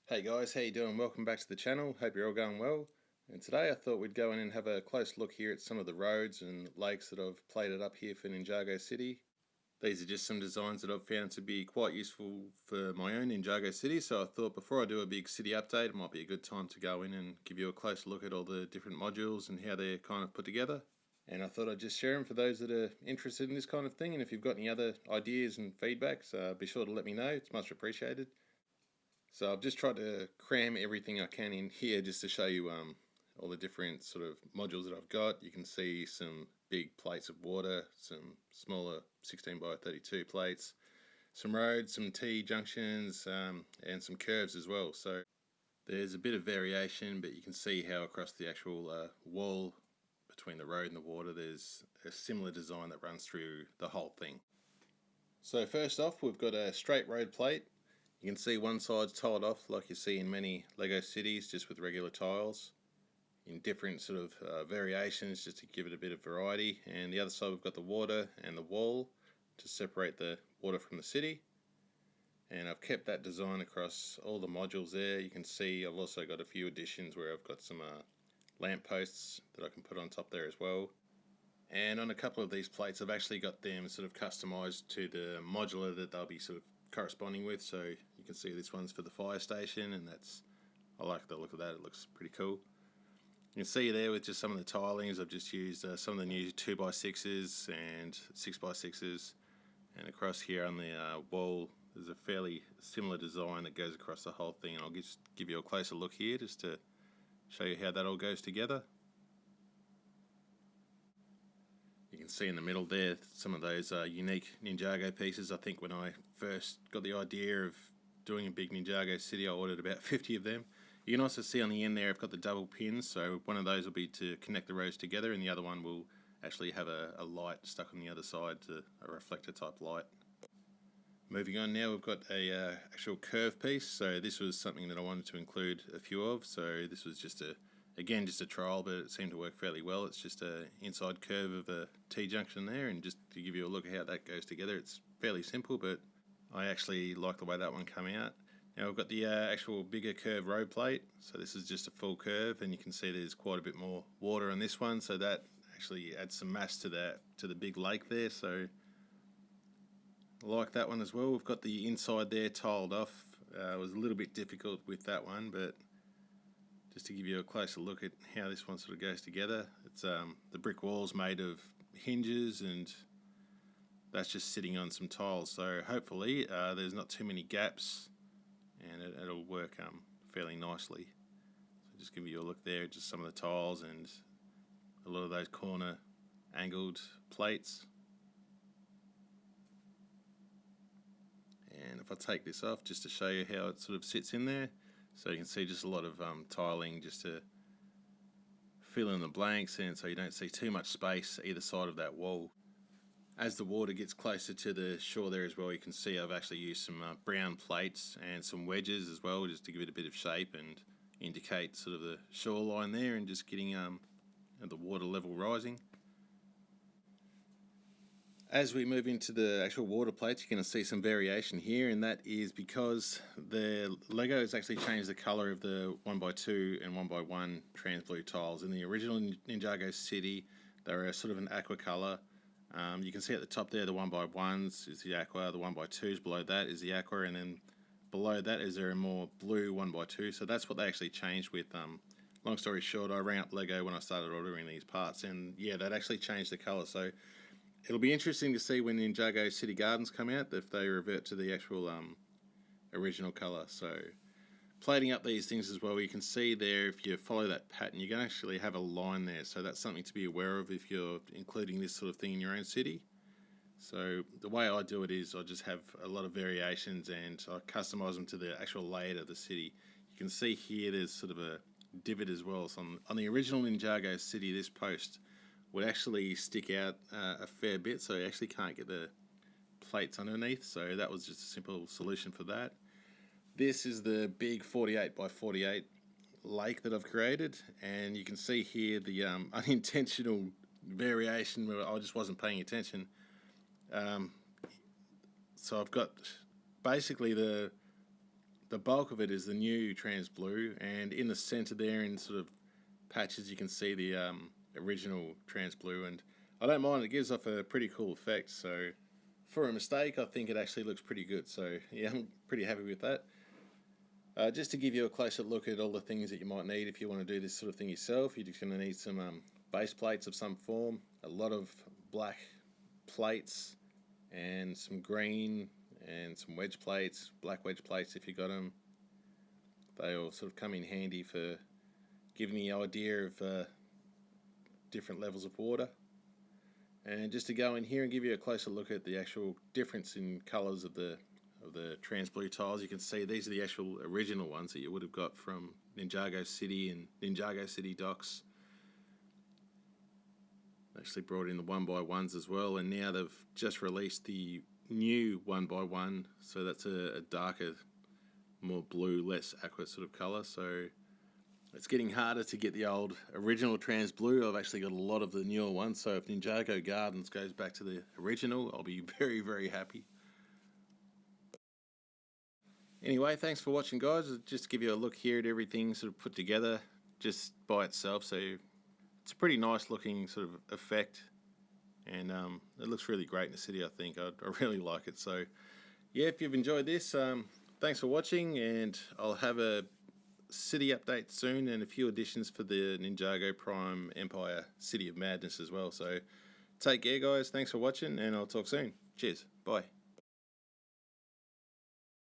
Hey guys, how you doing? Welcome back to the channel. Hope you're all going well. And today I thought we'd go in and have a close look here at some of the roads and lakes that I've plated up here for Ninjago City. These are just some designs that I've found to be quite useful for my own Ninjago City, so I thought before I do a big city update it might be a good time to go in and give you a close look at all the different modules and how they're kind of put together. And I thought I'd just share them for those that are interested in this kind of thing, and if you've got any other ideas and feedbacks, be sure to let me know. It's much appreciated. So I've just tried to cram everything I can in here just to show you all the different sort of modules that I've got. You can see some big plates of water, some smaller 16 by 32 plates, some roads, some T-junctions, and some curves as well. So there's a bit of variation, but you can see how across the actual wall between the road and the water there's a similar design that runs through the whole thing. So first off, we've got a straight road plate. You can see one side's tiled off like you see in many Lego cities, just with regular tiles in different sort of variations, just to give it a bit of variety. And the other side we've got the water and the wall to separate the water from the city. And I've kept that design across all the modules there. You can see I've also got a few additions where I've got some lamp posts that I can put on top there as well. And on a couple of these plates I've actually got them sort of customized to the modular that they'll be sort of corresponding with. So you can see this one's for the fire station, and I like the look of that. It looks pretty cool. You can see there with just some of the tilings I've just used some of the new 2x6s and 6x6s, and across here on the wall there's a fairly similar design that goes across the whole thing, and I'll just give you a closer look here just to show you how that all goes together. You can see in the middle there some of those unique Ninjago pieces. I think when I first got the idea of doing a big Ninjago city I ordered about 50 of them. You can also see on the end there I've got the double pins, so one of those will be to connect the rows together and the other one will actually have a light stuck on the other side, to a reflector type light. Moving on now, we've got a actual curve piece. So this was something that I wanted to include a few of. So this was just just a trial, but it seemed to work fairly well. It's just a inside curve of a T-junction there, and just to give you a look at how that goes together, it's fairly simple, but I actually like the way that one came out. Now we've got the actual bigger curve road plate. So this is just a full curve, and you can see there's quite a bit more water on this one, so that actually adds some mass to the big lake there. So I like that one as well. We've got the inside there tiled off. It was a little bit difficult with that one, but just to give you a closer look at how this one sort of goes together, it's the brick wall's made of hinges, and that's just sitting on some tiles. So hopefully there's not too many gaps, and it'll work fairly nicely. So just give you a look there at just some of the tiles and a lot of those corner angled plates. And if I take this off just to show you how it sort of sits in there, so you can see just a lot of tiling just to fill in the blanks, and so you don't see too much space either side of that wall. As the water gets closer to the shore there as well, you can see I've actually used some brown plates and some wedges as well, just to give it a bit of shape and indicate sort of the shoreline there, and just getting the water level rising. As we move into the actual water plates, you're going to see some variation here, and that is because the Lego has actually changed the colour of the 1x2 and 1x1 trans blue tiles. In the original Ninjago City, they were sort of an aqua colour. You can see at the top there the 1x1s is the aqua, the 1x2s below that is the aqua, and then below that is there a more blue 1x2. So that's what they actually changed with. Long story short, I rang up Lego when I started ordering these parts, and yeah, that actually changed the colour. So it'll be interesting to see when Ninjago City Gardens come out if they revert to the actual original colour. So plating up these things as well, you can see there if you follow that pattern you can actually have a line there, so that's something to be aware of if you're including this sort of thing in your own city. So the way I do it is I just have a lot of variations and I customise them to the actual layout of the city. You can see here there's sort of a divot as well. So on the original Ninjago City, this post would actually stick out a fair bit, so you actually can't get the plates underneath, so that was just a simple solution for that. This is the big 48 by 48 lake that I've created, and you can see here the unintentional variation where I just wasn't paying attention. So I've got basically the the bulk of it is the new Trans Blue, and in the center there, in sort of patches, you can see the original Trans Blue, and I don't mind. It gives off a pretty cool effect. So for a mistake, I think it actually looks pretty good. So yeah, I'm pretty happy with that. Just to give you a closer look at all the things that you might need if you want to do this sort of thing yourself, you're just going to need some base plates of some form, a lot of black plates, and some green, and some wedge plates, black wedge plates if you got them. They all sort of come in handy for giving you an idea of different levels of water. And just to go in here and give you a closer look at the actual difference in colours of the Trans Blue tiles, you can see these are the actual original ones that you would have got from Ninjago City and Ninjago City docks. Actually brought in the 1x1s as well, and now they've just released the new 1x1, so that's a darker, more blue, less aqua sort of colour. So it's getting harder to get the old original Trans Blue. I've actually got a lot of the newer ones, so if Ninjago Gardens goes back to the original, I'll be very, very happy. Anyway, thanks for watching, guys. Just to give you a look here at everything sort of put together just by itself. So it's a pretty nice looking sort of effect, and it looks really great in the city, I think. I really like it. So yeah, if you've enjoyed this, thanks for watching, and I'll have a city update soon and a few additions for the Ninjago Prime Empire City of Madness as well. So take care, guys. Thanks for watching, and I'll talk soon. Cheers. Bye.